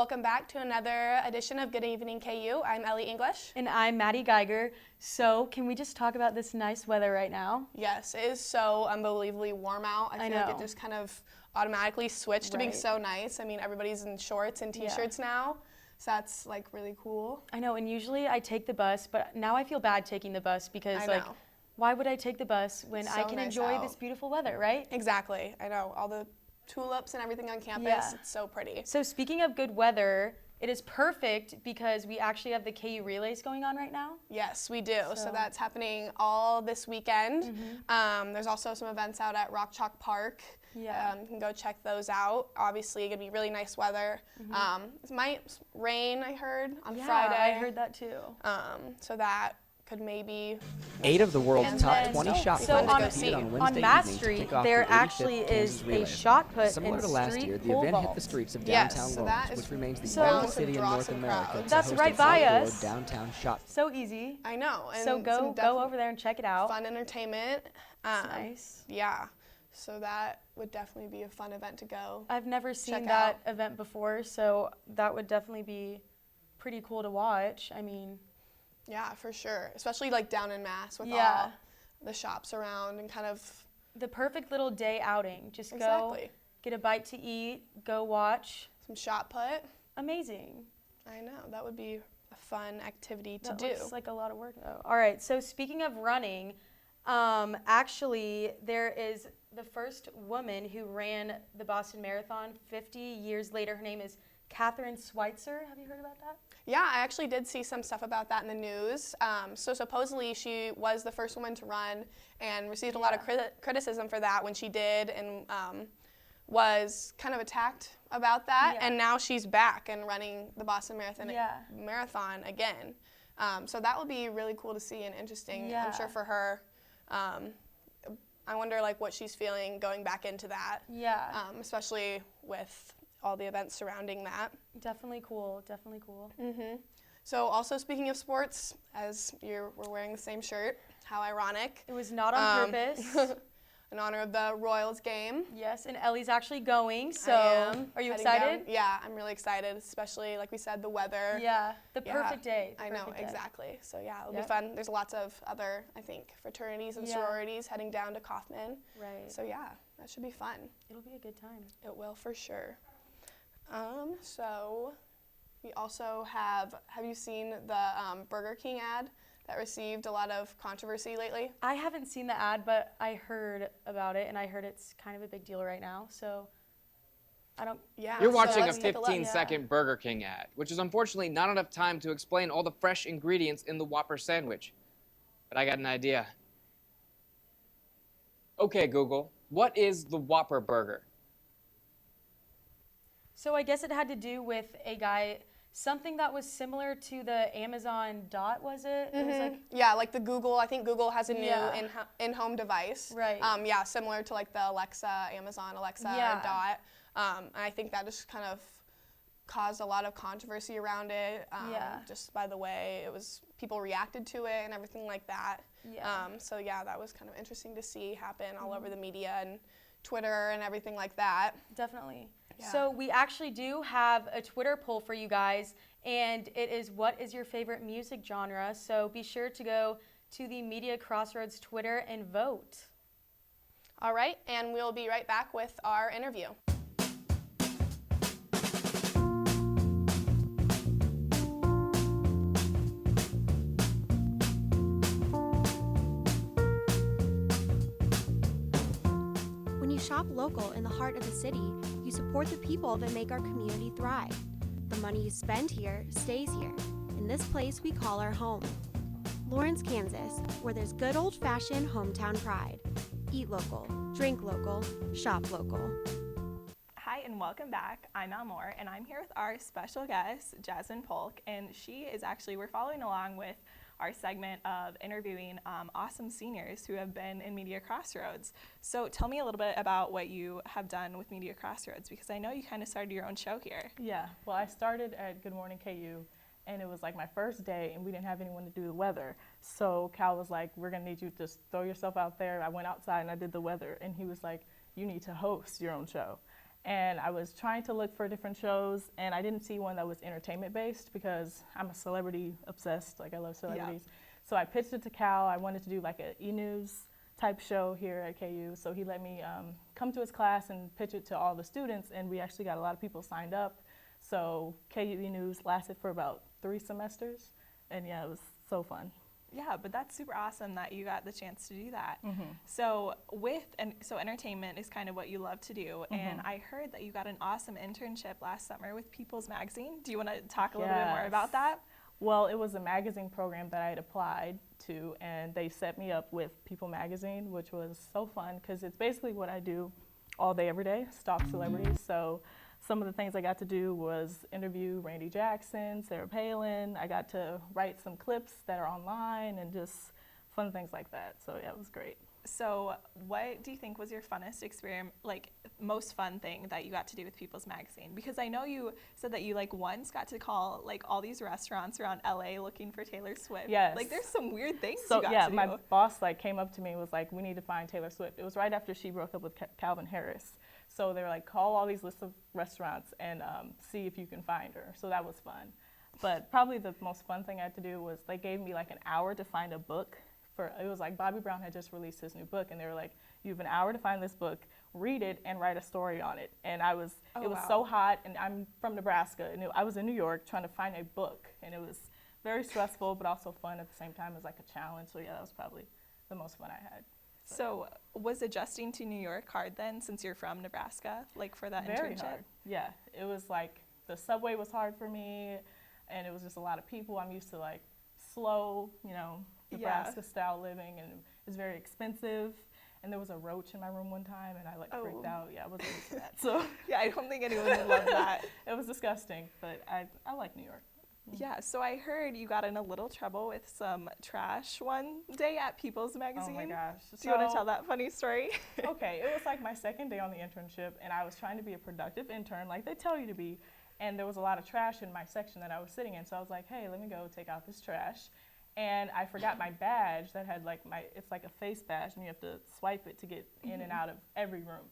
welcome back to another edition of Good Evening KU. I'm Ellie English. And I'm Maddie Geiger. So can we just talk about this nice weather right now? Yes, it is so unbelievably warm out. I feel like it just kind of automatically switched to being so nice. I mean, everybody's in shorts and t-shirts now, so that's like really cool. I know, and usually I take the bus, but now I feel bad taking the bus because why would I take the bus when I can enjoy this beautiful weather, right? Exactly, I know. All the tulips and everything on campus, it's so pretty. So speaking of good weather, it is perfect because we actually have the KU relays going on right now. Yes, we do. So that's happening all this weekend. There's also some events out at Rock Chalk Park. You can go check those out. Obviously, it's going to be really nice weather. It might rain, I heard, on Friday. I heard that too. So that could maybe 8 of the world's top 20 shot so putters on Mass Street, there actually is a shot put Similar and to last street year, the pole event hit vault. the streets of downtown so Lawrence, which remains the so only city in North America to That's host right an by outdoor us. downtown shot. So easy. I know. And so go over there and check it out. Fun entertainment. Nice. Yeah. So that would definitely be a fun event to go. I've never seen that event before, so that would definitely be pretty cool to watch. I mean, yeah, for sure. Especially like down in Mass with all the shops around and kind of the perfect little day outing. Just go get a bite to eat, go watch some shot put. Amazing. I know. That would be a fun activity to do. Looks like a lot of work though. All right. So speaking of running, actually there is the first woman who ran the Boston Marathon 50 years later. Her name is Catherine Schweitzer. Have you heard about that? Yeah, I actually did see some stuff about that in the news. So supposedly she was the first woman to run and received a lot of criticism for that when she did, and was kind of attacked about that. And now she's back and running the Boston Marathon again. So that will be really cool to see and interesting, I'm sure, for her. I wonder like what she's feeling going back into that. Especially with all the events surrounding that. Definitely cool, definitely cool. So also speaking of sports, as we're wearing the same shirt, how ironic. It was not on purpose. In honor of the Royals game. Yes, and Ellie's actually going, so are you excited? Yeah, I'm really excited, especially like we said, the weather. Yeah, the perfect day. I know, exactly. So yeah, it'll be fun. There's lots of other, I think, fraternities and sororities heading down to Kaufman. Right. So yeah, that should be fun. It'll be a good time. It will for sure. So we also have you seen the Burger King ad that received a lot of controversy lately? I haven't seen the ad, but I heard about it, and I heard it's kind of a big deal right now, so I don't... Yeah. You're watching a 15-second Burger King ad, which is unfortunately not enough time to explain all the fresh ingredients in the Whopper sandwich. But I got an idea. Okay, Google, what is the Whopper burger? So I guess it had to do with a guy... Something that was similar to the Amazon Dot, was it? It was like like the Google. I think Google has a new in-home device. Right. Similar to like the Amazon Alexa Dot. And I think that just kind of caused a lot of controversy around it. Just by the way people reacted to it and everything like that. So yeah, that was kind of interesting to see happen all over the media and Twitter and everything like that. Definitely. So we actually do have a Twitter poll for you guys, and it is, what is your favorite music genre? So be sure to go to the Media Crossroads Twitter and vote. All right, and we'll be right back with our interview. Shop local in the heart of the city, you support the people that make our community thrive. The money you spend here stays here, in this place we call our home. Lawrence, Kansas, where there's good old-fashioned hometown pride. Eat local, drink local, shop local. Hi and welcome back. I'm Elmore and I'm here with our special guest, Jazmine Polk, and we're following along with our segment of interviewing awesome seniors who have been in Media Crossroads. So tell me a little bit about what you have done with Media Crossroads, because I know you kind of started your own show here. Yeah, well, I started at Good Morning KU, and it was like my first day, and we didn't have anyone to do the weather. So Cal was like, we're gonna need you to just throw yourself out there. I went outside and I did the weather, and he was like, you need to host your own show. And I was trying to look for different shows, and I didn't see one that was entertainment-based because I'm a celebrity obsessed, like I love celebrities. Yeah. So I pitched it to Cal. I wanted to do like an e-news type show here at KU. So he let me come to his class and pitch it to all the students, and we actually got a lot of people signed up. So KU e-news lasted for about 3 semesters, and yeah, it was so fun. Yeah, but that's super awesome that you got the chance to do that. So so entertainment is kind of what you love to do, and I heard that you got an awesome internship last summer with People's Magazine. Do you want to talk a little bit more about that? Well, it was a magazine program that I had applied to, and they set me up with People Magazine, which was so fun because it's basically what I do all day, every day, stalk celebrities. So some of the things I got to do was interview Randy Jackson, Sarah Palin. I got to write some clips that are online and just fun things like that. So yeah, it was great. So what do you think was your funnest experience, like most fun thing that you got to do with People's Magazine? Because I know you said that you like once got to call like all these restaurants around LA looking for Taylor Swift. Yes. Like there's some weird things so, you got yeah, to do. my boss like came up to me and was like, we need to find Taylor Swift. It was right after she broke up with Calvin Harris. So they were like, call all these lists of restaurants and see if you can find her. So that was fun. But probably the most fun thing I had to do was they gave me like an hour to find a book. It was like Bobby Brown had just released his new book, and they were like, you have an hour to find this book, read it, and write a story on it. And it was so hot, and I'm from Nebraska, and I was in New York trying to find a book, and it was very stressful, but also fun at the same time. It was like a challenge. So yeah, that was probably the most fun I had. So was adjusting to New York hard then, since you're from Nebraska, like for that Very internship? Hard. Yeah, it was like the subway was hard for me, and it was just a lot of people. I'm used to like slow, Nebraska style living, and it was very expensive. And there was a roach in my room one time, and I like freaked out. Yeah, I wasn't used to that. So yeah, I don't think anyone would love that. It was disgusting, but I like New York. Yeah, so I heard you got in a little trouble with some trash one day at People's Magazine. Oh my gosh. Do you want to tell that funny story? Okay, it was like my second day on the internship, and I was trying to be a productive intern like they tell you to be, and there was a lot of trash in my section that I was sitting in, so I was like, hey, let me go take out this trash. And I forgot my badge that had like it's like a face badge, and you have to swipe it to get in and out of every room.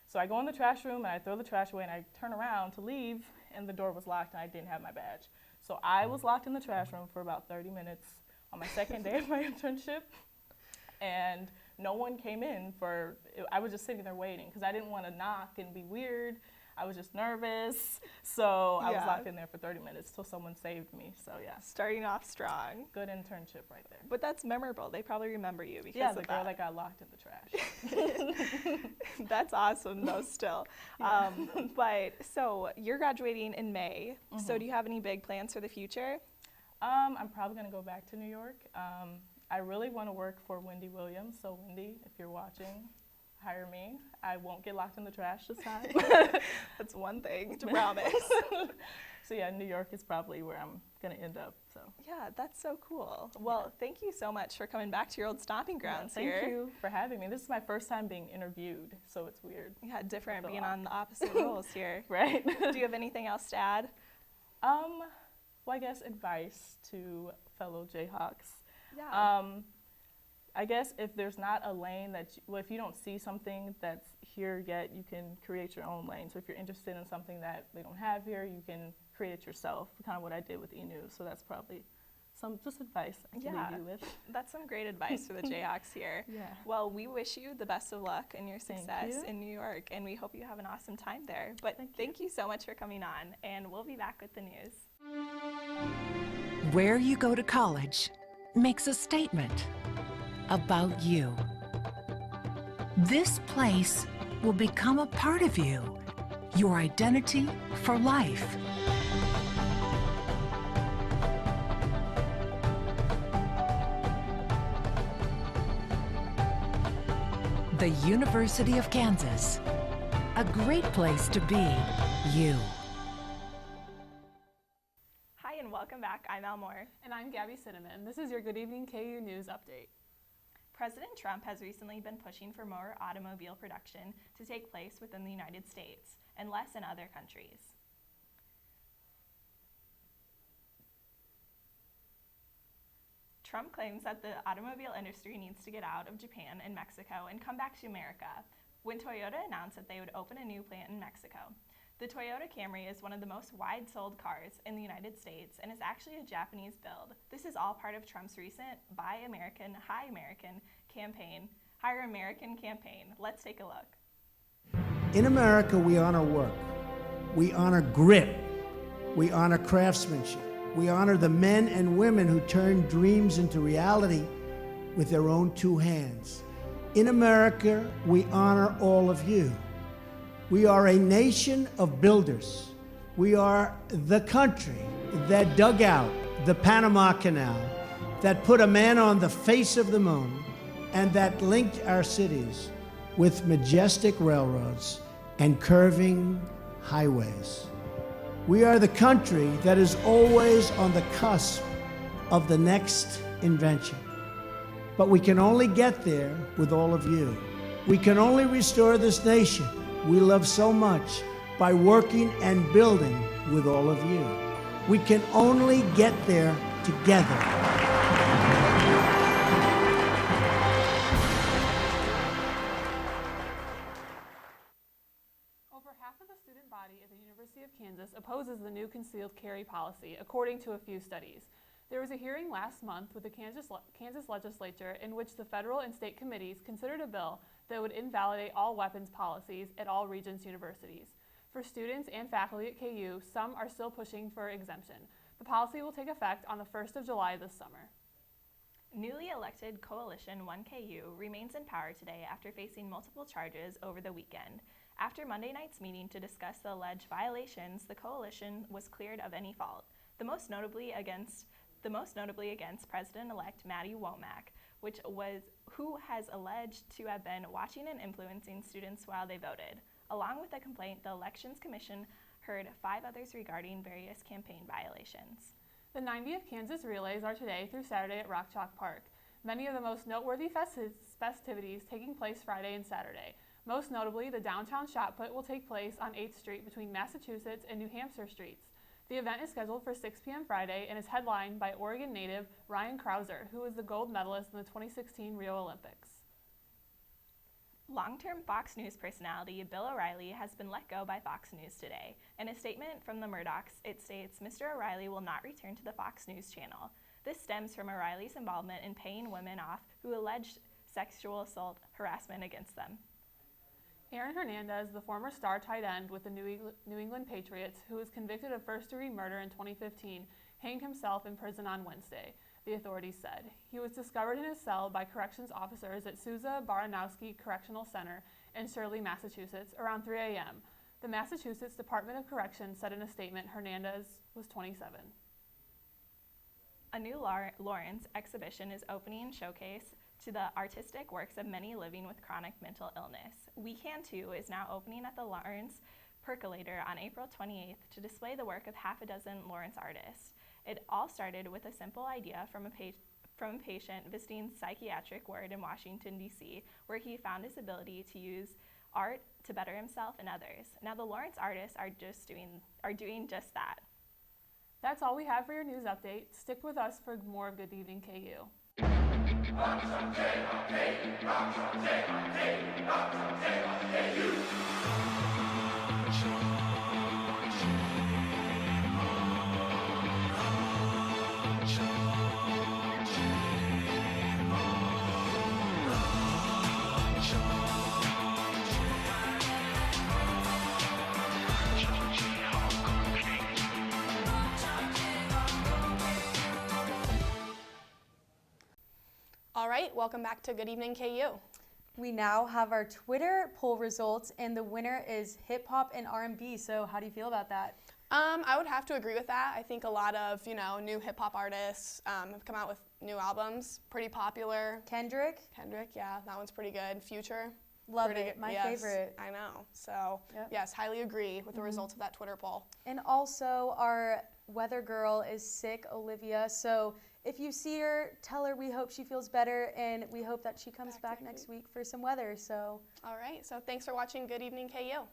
So I go in the trash room, and I throw the trash away, and I turn around to leave, and the door was locked, and I didn't have my badge. So I was locked in the trash room for about 30 minutes on my second day of my internship, and no one came in I was just sitting there waiting, because I didn't want to knock and be weird. I was just nervous, so I was locked in there for 30 minutes till someone saved me. So yeah, starting off strong. Good internship right there. But that's memorable. They probably remember you because of that. Yeah, the girl that got locked in the trash. That's awesome though still. But so you're graduating in May. So do you have any big plans for the future? I'm probably gonna go back to New York. I really want to work for Wendy Williams. So Wendy, if you're watching, hire me. I won't get locked in the trash this time. That's one thing to promise. So yeah, New York is probably where I'm gonna end up. So yeah, that's so cool. Well, thank you so much for coming back to your old stomping grounds here. Thank you for having me. This is my first time being interviewed, so it's weird. Yeah, different being on the opposite roles here. Right. Do you have anything else to add? Well, I guess advice to fellow Jayhawks. Yeah. I guess if there's not a lane if you don't see something that's here yet, you can create your own lane. So if you're interested in something that they don't have here, you can create it yourself, kind of what I did with e-news. So that's probably some just advice I can leave you with. That's some great advice for the Jayhawks here. Yeah. Well, we wish you the best of luck in your success in New York, and we hope you have an awesome time there. But thank you so much for coming on, and we'll be back with the news. Where you go to college makes a statement about you. This place will become a part of you, your identity for life. The University of Kansas, a great place to be you. Hi and welcome back. I'm Al Moore. And I'm Gabby Cinnamon. This is your Good Evening KU News Update. President Trump has recently been pushing for more automobile production to take place within the United States and less in other countries. Trump claims that the automobile industry needs to get out of Japan and Mexico and come back to America. when Toyota announced that they would open a new plant in Mexico. The Toyota Camry is one of the most wide-sold cars in the United States and is actually a Japanese build. This is all part of Trump's recent Buy American, Hire American campaign. Let's take a look. In America, we honor work. We honor grit. We honor craftsmanship. We honor the men and women who turn dreams into reality with their own two hands. In America, we honor all of you. We are a nation of builders. We are the country that dug out the Panama Canal, that put a man on the face of the moon, and that linked our cities with majestic railroads and curving highways. We are the country that is always on the cusp of the next invention. But we can only get there with all of you. We can only restore this nation we love so much by working and building with all of you. We can only get there together. Over half of the student body at the University of Kansas opposes the new concealed carry policy, according to a few studies. There was a hearing last month with the Kansas legislature in which the federal and state committees considered a bill that would invalidate all weapons policies at all Regents universities. For students and faculty at KU, some are still pushing for exemption. The policy will take effect on the 1st of July this summer. Newly elected Coalition 1KU remains in power today after facing multiple charges over the weekend. After Monday night's meeting to discuss the alleged violations, the coalition was cleared of any fault, the most notably against President-elect Maddie Womack, who has alleged to have been watching and influencing students while they voted. Along with the complaint, the Elections Commission heard 5 others regarding various campaign violations. The 90th Kansas Relays are today through Saturday at Rock Chalk Park. Many of the most noteworthy festivities taking place Friday and Saturday. Most notably, the downtown shot put will take place on 8th Street between Massachusetts and New Hampshire Streets. The event is scheduled for 6 p.m. Friday and is headlined by Oregon native Ryan Krauser, who was the gold medalist in the 2016 Rio Olympics. Long-term Fox News personality Bill O'Reilly has been let go by Fox News today. In a statement from the Murdochs, it states, "Mr. O'Reilly will not return to the Fox News channel." This stems from O'Reilly's involvement in paying women off who alleged sexual assault harassment against them. Aaron Hernandez, the former star tight end with the New England Patriots, who was convicted of first-degree murder in 2015, hanged himself in prison on Wednesday, the authorities said. He was discovered in his cell by corrections officers at Sousa Baranowski Correctional Center in Shirley, Massachusetts, around 3 a.m. The Massachusetts Department of Corrections said in a statement Hernandez was 27. A new Lawrence exhibition is opening in showcase to the artistic works of many living with chronic mental illness. We Can Too is now opening at the Lawrence Percolator on April 28th to display the work of half a dozen Lawrence artists. It all started with a simple idea from a patient visiting psychiatric ward in Washington, D.C., where he found his ability to use art to better himself and others. Now the Lawrence artists are doing just that. That's all we have for your news update. Stick with us for more of Good Evening KU. All right, welcome back to Good Evening KU. We now have our Twitter poll results, and the winner is hip hop and R&B. So how do you feel about that? I would have to agree with that. I think a lot of, new hip hop artists have come out with new albums, pretty popular. Kendrick, yeah, that one's pretty good. Future. Love it, my favorite. I know. So, yes, highly agree with the results of that Twitter poll. And also, our weather girl is sick, Olivia. So if you see her, tell her we hope she feels better, and we hope that she comes back next week for some weather. So, all right. So thanks for watching Good Evening KU.